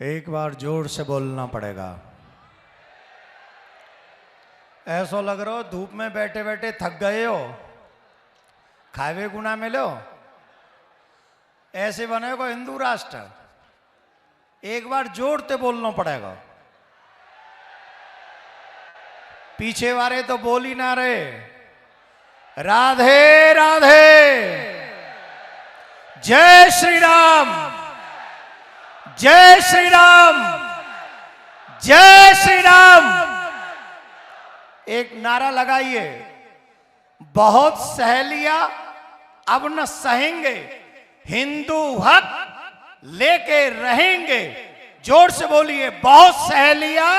एक बार जोर से बोलना पड़ेगा। ऐसा लग रहा हो धूप में बैठे बैठे थक गए हो, खावे गुना मिलो, ऐसे बनेगा हिंदू राष्ट्र। एक बार जोर से बोलना पड़ेगा। पीछे वाले तो बोल ही ना रहे। राधे राधे, जय श्री राम, जय श्री राम, जय श्री राम। एक नारा लगाइए। बहुत सह लिया अब न सहेंगे, हिंदू हक लेके रहेंगे। जोर से बोलिए। बहुत सह लिया,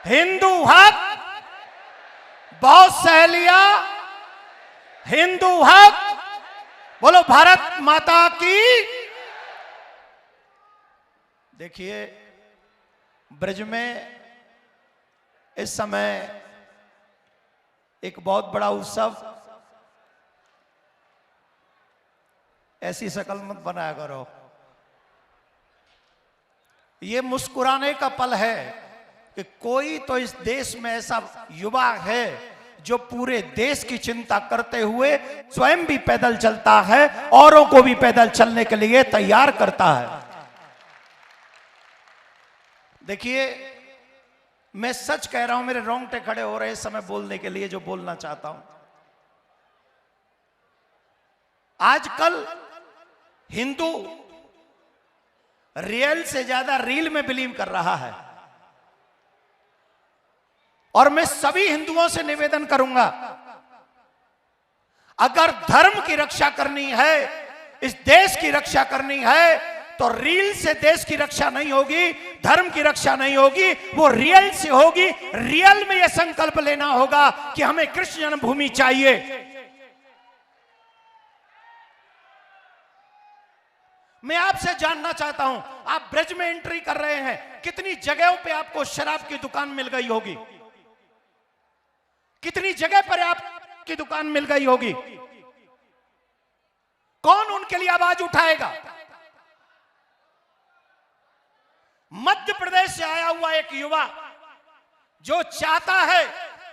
हिंदू हक, बहुत सह लिया, हिंदू हक। बोलो भारत माता की। देखिए ब्रज में इस समय एक बहुत बड़ा उत्सव। ऐसी शकल मत बनाया करो। ये मुस्कुराने का पल है कि कोई तो इस देश में ऐसा युवा है जो पूरे देश की चिंता करते हुए स्वयं भी पैदल चलता है, औरों को भी पैदल चलने के लिए तैयार करता है। देखिए मैं सच कह रहा हूं, मेरे रोंगटे खड़े हो रहे इस समय बोलने के लिए जो बोलना चाहता हूं। आजकल हिंदू रियल से ज्यादा रील में बिलीव कर रहा है। और मैं सभी हिंदुओं से निवेदन करूंगा, अगर धर्म की रक्षा करनी है, इस देश की रक्षा करनी है, तो रील से देश की रक्षा नहीं होगी, धर्म की रक्षा नहीं होगी, वो रियल से होगी। रियल में यह संकल्प लेना होगा कि हमें कृष्ण जन्मभूमि चाहिए। मैं आपसे जानना चाहता हूं, आप ब्रज में एंट्री कर रहे हैं, कितनी जगहों पे आपको शराब की दुकान मिल गई होगी, कितनी जगह पर आपकी दुकान मिल गई होगी। कौन उनके लिए आवाज उठाएगा? मध्य प्रदेश से आया हुआ एक युवा जो चाहता है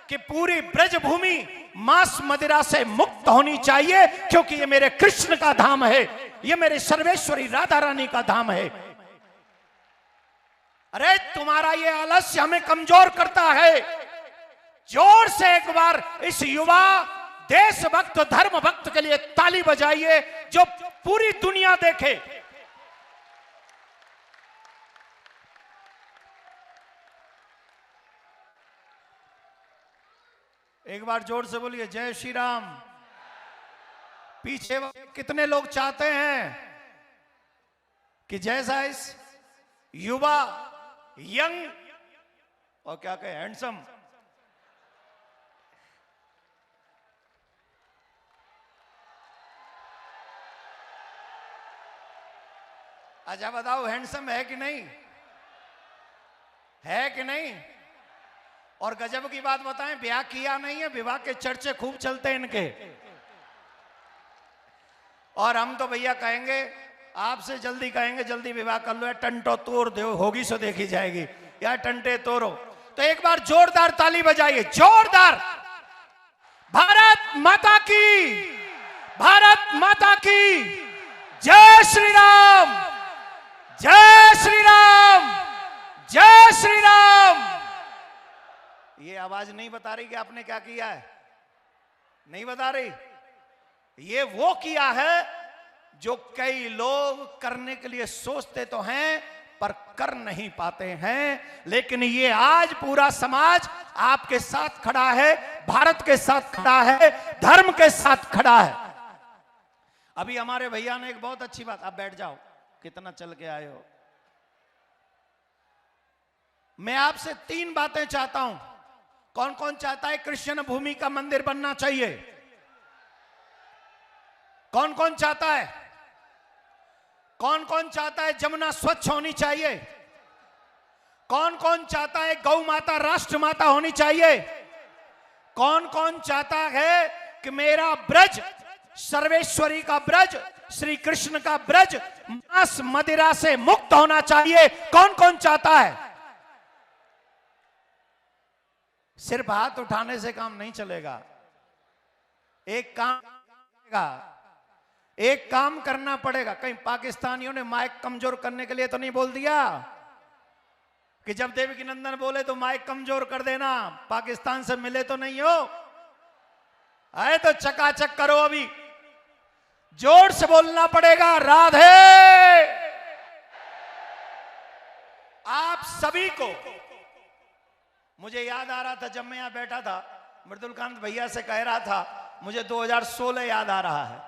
कि पूरी ब्रजभूमि मांस मदिरा से मुक्त होनी चाहिए, क्योंकि ये मेरे कृष्ण का धाम है, ये मेरे सर्वेश्वरी राधा रानी का धाम है। अरे तुम्हारा ये आलस्य हमें कमजोर करता है। जोर से एक बार इस युवा देशभक्त धर्म भक्त के लिए ताली बजाइए, जो पूरी दुनिया देखे। एक बार जोर से बोलिए जय श्री राम। पीछे कितने लोग चाहते हैं कि जैसा इस युवा यंग और क्या कहे हैंडसम, अच्छा बताओ हैंडसम है कि नहीं, है कि नहीं? और गजब की बात बताएं, ब्याह किया नहीं है, विवाह के चर्चे खूब चलते हैं इनके। और हम तो भैया कहेंगे, आपसे जल्दी कहेंगे जल्दी विवाह कर लो, या टंटो तोड़ दो, होगी सो देखी जाएगी, या टंटे तोड़ो। तो एक बार जोरदार ताली बजाइए, जोरदार। भारत माता की, भारत माता की जय श्री राम, जय श्री राम, जय श्री राम। ये आवाज नहीं बता रही कि आपने क्या किया है, नहीं बता रही। ये वो किया है जो कई लोग करने के लिए सोचते तो हैं पर कर नहीं पाते हैं। लेकिन ये आज पूरा समाज आपके साथ खड़ा है, भारत के साथ खड़ा है, धर्म के साथ खड़ा है। अभी हमारे भैया ने एक बहुत अच्छी बात, आप बैठ जाओ, कितना चल के आए हो। मैं आपसे 3 बातें चाहता हूं। कौन कौन चाहता है कृष्ण भूमि का मंदिर बनना चाहिए? कौन कौन चाहता है? कौन कौन चाहता है जमुना स्वच्छ होनी चाहिए? कौन कौन चाहता है गौ माता राष्ट्र माता होनी चाहिए? कौन कौन चाहता है कि मेरा ब्रज सर्वेश्वरी का ब्रज, श्री कृष्ण का ब्रज मांस मदिरा से मुक्त होना चाहिए। कौन कौन चाहता है? सिर्फ हाथ उठाने से काम नहीं चलेगा। एक काम करना पड़ेगा। कहीं पाकिस्तानियों ने माइक कमजोर करने के लिए तो नहीं बोल दिया कि जब देवकी नंदन बोले तो माइक कमजोर कर देना, पाकिस्तान से मिले तो नहीं हो? आए तो चकाचक करो। अभी जोर से बोलना पड़ेगा, राधे। आप सभी को, मुझे याद आ रहा था जब मैं यहां बैठा था, मृदुलकांत भैया से कह रहा था, मुझे 2016 याद आ रहा है,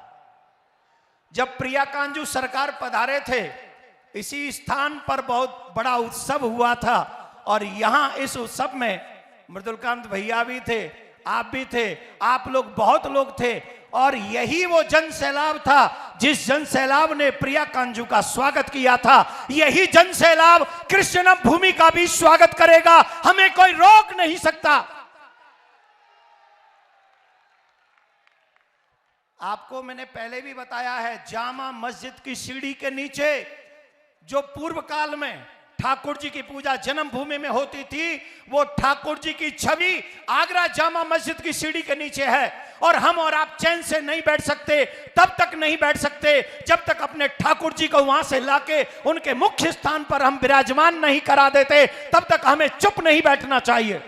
जब प्रिया कांजू सरकार पधारे थे, इसी स्थान पर बहुत बड़ा उत्सव हुआ था। और यहां इस उत्सव में मृदुलकांत भैया भी थे, आप भी थे, आप लोग, बहुत लोग थे। और यही वो जन सैलाब था जिस जन सैलाब ने प्रिया कांजू का स्वागत किया था। यही जन सैलाब कृष्ण भूमि का भी स्वागत करेगा। हमें कोई रोक नहीं सकता। आपको मैंने पहले भी बताया है, जामा मस्जिद की सीढ़ी के नीचे जो पूर्व काल में ठाकुर जी की पूजा जन्मभूमि में होती थी, वो ठाकुर जी की छवि आगरा जामा मस्जिद की सीढ़ी के नीचे है। और हम और आप चैन से नहीं बैठ सकते, तब तक नहीं बैठ सकते जब तक अपने ठाकुर जी को वहां से लाके उनके मुख्य स्थान पर हम विराजमान नहीं करा देते। तब तक हमें चुप नहीं बैठना चाहिए,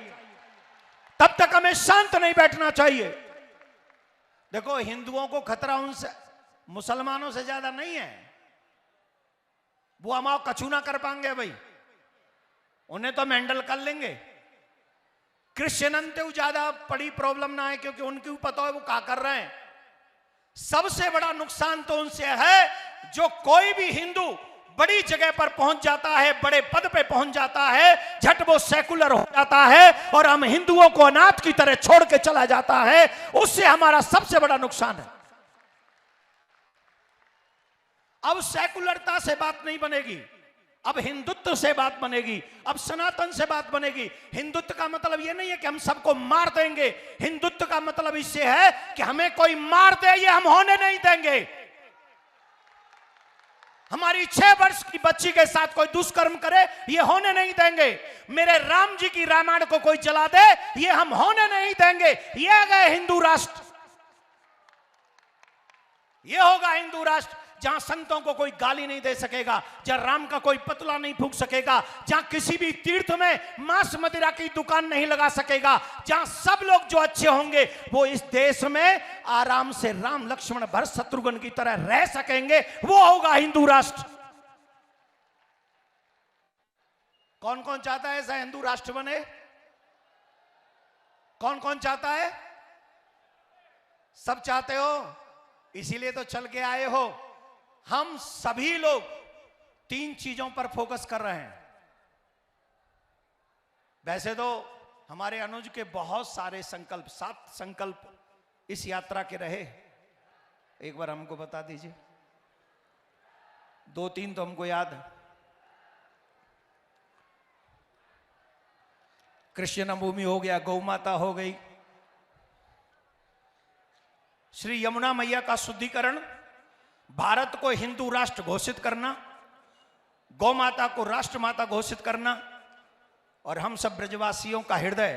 तब तक हमें शांत नहीं बैठना चाहिए। देखो, हिंदुओं को खतरा उनसे, मुसलमानों से ज्यादा नहीं है। वो हमारा कछु ना कर पाएंगे भाई, उन्हें तो हैंडल कर लेंगे। क्रिश्चियन तो ज्यादा बड़ी प्रॉब्लम ना है, क्योंकि उनकी भी पता है वो क्या कर रहे हैं। सबसे बड़ा नुकसान तो उनसे है जो कोई भी हिंदू बड़ी जगह पर पहुंच जाता है, बड़े पद पे पहुंच जाता है, झट वो सेकुलर हो जाता है और हम हिंदुओं को अनाथ की तरह छोड़ के चला जाता है। उससे हमारा सबसे बड़ा नुकसान है। अब सेकुलरता से बात नहीं बनेगी, अब हिंदुत्व से बात बनेगी, अब सनातन से बात बनेगी। हिंदुत्व का मतलब यह नहीं है कि हम सबको मार देंगे। हिंदुत्व का मतलब इससे है कि हमें कोई मार दे, ये हम होने नहीं देंगे। हमारी 6 वर्ष की बच्ची के साथ कोई दुष्कर्म करे, ये होने नहीं देंगे। मेरे राम जी की रामायण को कोई जला दे, ये हम होने नहीं देंगे। ये आ गए हिंदू राष्ट्र, ये होगा हिंदू राष्ट्र जहां संतों को कोई गाली नहीं दे सकेगा, जहां राम का कोई पुतला नहीं फूंक सकेगा, जहां किसी भी तीर्थ में मांस मदिरा की दुकान नहीं लगा सकेगा, जहां सब लोग जो अच्छे होंगे वो इस देश में आराम से राम लक्ष्मण भरत शत्रुघ्न की तरह रह सकेंगे, वो होगा हिंदू राष्ट्र। कौन कौन चाहता है ऐसा हिंदू राष्ट्र बने? कौन कौन चाहता है? सब चाहते हो, इसीलिए तो चल के आए हो। हम सभी लोग 3 चीजों पर फोकस कर रहे हैं। वैसे तो हमारे अनुज के बहुत सारे संकल्प, 7 संकल्प इस यात्रा के रहे। एक बार हमको बता दीजिए, 2-3 तो हमको याद है। कृष्ण भूमि हो गया, गौ माता हो गई, श्री यमुना मैया का शुद्धिकरण, भारत को हिंदू राष्ट्र घोषित करना, गौ माता को राष्ट्र माता घोषित करना, और हम सब ब्रजवासियों का हृदय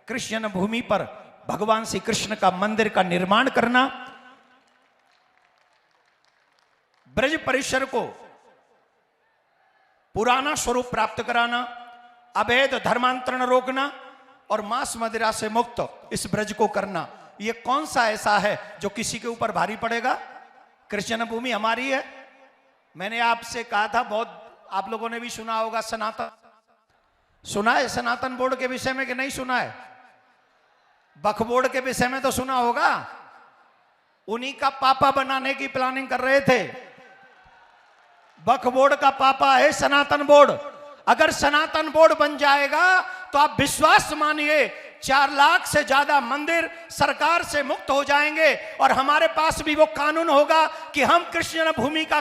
कृष्ण भूमि पर भगवान श्री कृष्ण का मंदिर का निर्माण करना, ब्रज परिसर को पुराना स्वरूप प्राप्त कराना, अवैध धर्मांतरण रोकना और मांस मदिरा से मुक्त इस ब्रज को करना। ये कौन सा ऐसा है जो किसी के ऊपर भारी पड़ेगा? कृष्ण भूमि हमारी है। मैंने आपसे कहा था, बहुत आप लोगों ने भी सुना होगा, सनातन सुना है? सनातन बोर्ड के विषय में कि नहीं सुना है? वक्फ बोर्ड के विषय में तो सुना होगा। उन्हीं का पापा बनाने की प्लानिंग कर रहे थे। वक्फ बोर्ड का पापा है सनातन बोर्ड। अगर सनातन बोर्ड बन जाएगा तो आप विश्वास मानिए 4 लाख से ज्यादा मंदिर सरकार से मुक्त हो जाएंगे और हमारे पास भी वो कानून होगा कि हम कृष्ण भूमि का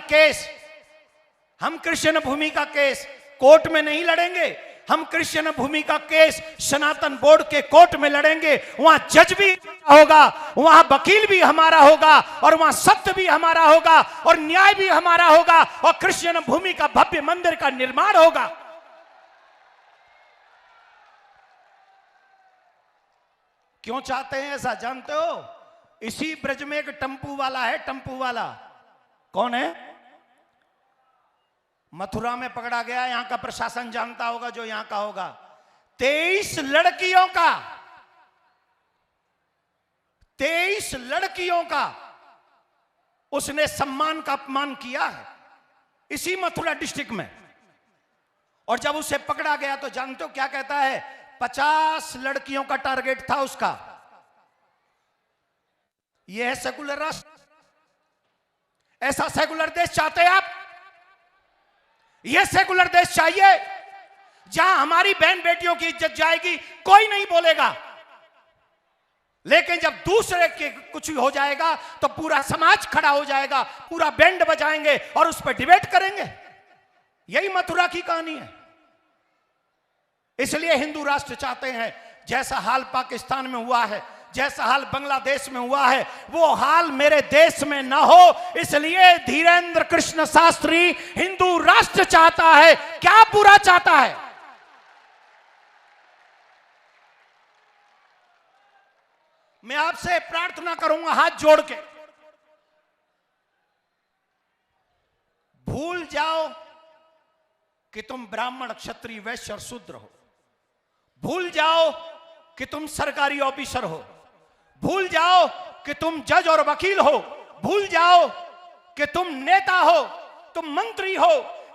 केस कोर्ट में नहीं लड़ेंगे, हम कृष्ण भूमि का केस सनातन बोर्ड के कोर्ट में लड़ेंगे, वहां जज भी होगा, वहां वकील भी हमारा होगा, और वहां सत्य भी हमारा होगा, और न्याय भी हमारा होगा, और कृष्ण भूमि का भव्य मंदिर का निर्माण होगा। क्यों चाहते हैं ऐसा जानते हो? इसी ब्रज में एक टम्पू वाला है, टम्पू वाला। कौन है? मथुरा में पकड़ा गया, यहां का प्रशासन जानता होगा, जो यहां का होगा। 23 लड़कियों का 23 लड़कियों का उसने सम्मान का अपमान किया है इसी मथुरा डिस्ट्रिक्ट में। और जब उसे पकड़ा गया तो जानते हो क्या कहता है? 50 लड़कियों का टारगेट था उसका। यह है सेकुलर राष्ट्र। ऐसा सेकुलर देश चाहते हैं आप? यह सेकुलर देश चाहिए जहां हमारी बहन बेटियों की इज्जत जाएगी, कोई नहीं बोलेगा। लेकिन जब दूसरे के कुछ हो जाएगा तो पूरा समाज खड़ा हो जाएगा, पूरा बैंड बजाएंगे और उस पर डिबेट करेंगे। यही मथुरा की कहानी है। इसलिए हिंदू राष्ट्र चाहते हैं, जैसा हाल पाकिस्तान में हुआ है, जैसा हाल बांग्लादेश में हुआ है, वो हाल मेरे देश में ना हो। इसलिए धीरेन्द्र कृष्ण शास्त्री हिंदू राष्ट्र चाहता है। क्या बुरा चाहता है? मैं आपसे प्रार्थना करूंगा हाथ जोड़ के, भूल जाओ कि तुम ब्राह्मण, क्षत्रिय, वैश्य और शूद्र हो। भूल जाओ कि तुम सरकारी ऑफिसर हो। भूल जाओ कि तुम जज और वकील हो। भूल जाओ कि तुम नेता हो, तुम मंत्री हो।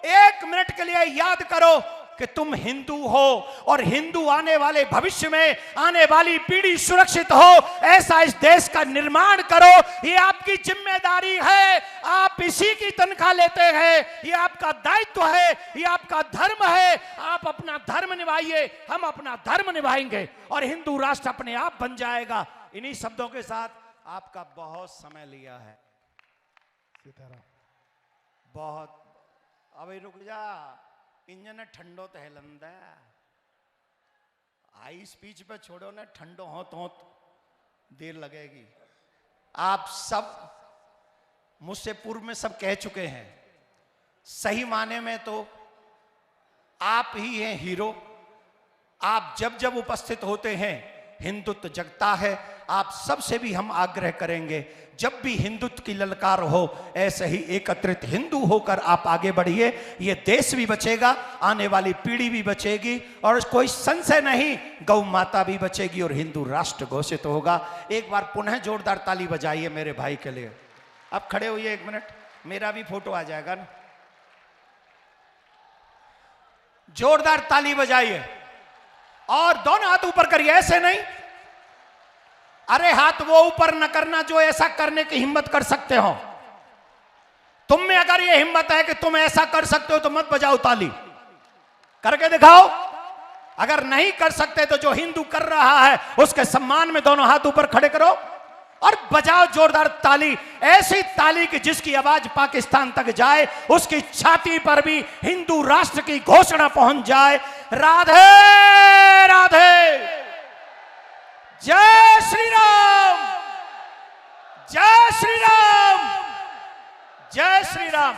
एक मिनट के लिए याद करो कि तुम हिंदू हो, और हिंदू आने वाले भविष्य में आने वाली पीढ़ी सुरक्षित हो, ऐसा इस देश का निर्माण करो। ये आपकी जिम्मेदारी है। आप इसी की तनख्वाह लेते हैं, ये आपका दायित्व है, ये आपका धर्म है। आप अपना धर्म निभाइए, हम अपना धर्म निभाएंगे, और हिंदू राष्ट्र अपने आप बन जाएगा। इन्हीं शब्दों के साथ आपका बहुत समय लिया है, बहुत। अभी रुक जा, इंजन ठंडो तो हेलंदा हाई स्पीच पे छोड़ो ना, ठंडो हो देर लगेगी। आप सब मुझसे पूर्व में सब कह चुके हैं, सही माने में तो आप ही हैं हीरो। आप जब जब उपस्थित होते हैं हिंदुत्व जगता है। आप सबसे भी हम आग्रह करेंगे, जब भी हिंदुत्व की ललकार हो, ऐसे ही एकत्रित हिंदू होकर आप आगे बढ़िए। ये देश भी बचेगा, आने वाली पीढ़ी भी बचेगी, और कोई संशय नहीं, गौ माता भी बचेगी और हिंदू राष्ट्र घोषित होगा। एक बार पुनः जोरदार ताली बजाइए मेरे भाई के लिए। अब खड़े होइए एक मिनट, मेरा भी फोटो आ जाएगा ना। जोरदार ताली बजाइए और दोनों हाथ ऊपर करिए, ऐसे नहीं। अरे हाथ वो ऊपर न करना जो ऐसा करने की हिम्मत कर सकते हो। तुम में अगर ये हिम्मत है कि तुम ऐसा कर सकते हो तो मत बजाओ ताली, करके दिखाओ। अगर नहीं कर सकते तो जो हिंदू कर रहा है उसके सम्मान में दोनों हाथ ऊपर खड़े करो और बजाओ जोरदार ताली। ऐसी ताली कि जिसकी आवाज पाकिस्तान तक जाए, उसकी छाती पर भी हिंदू राष्ट्र की घोषणा पहुंच जाए। राधे राधे, जय श्री राम, जय श्री राम, जय श्री राम।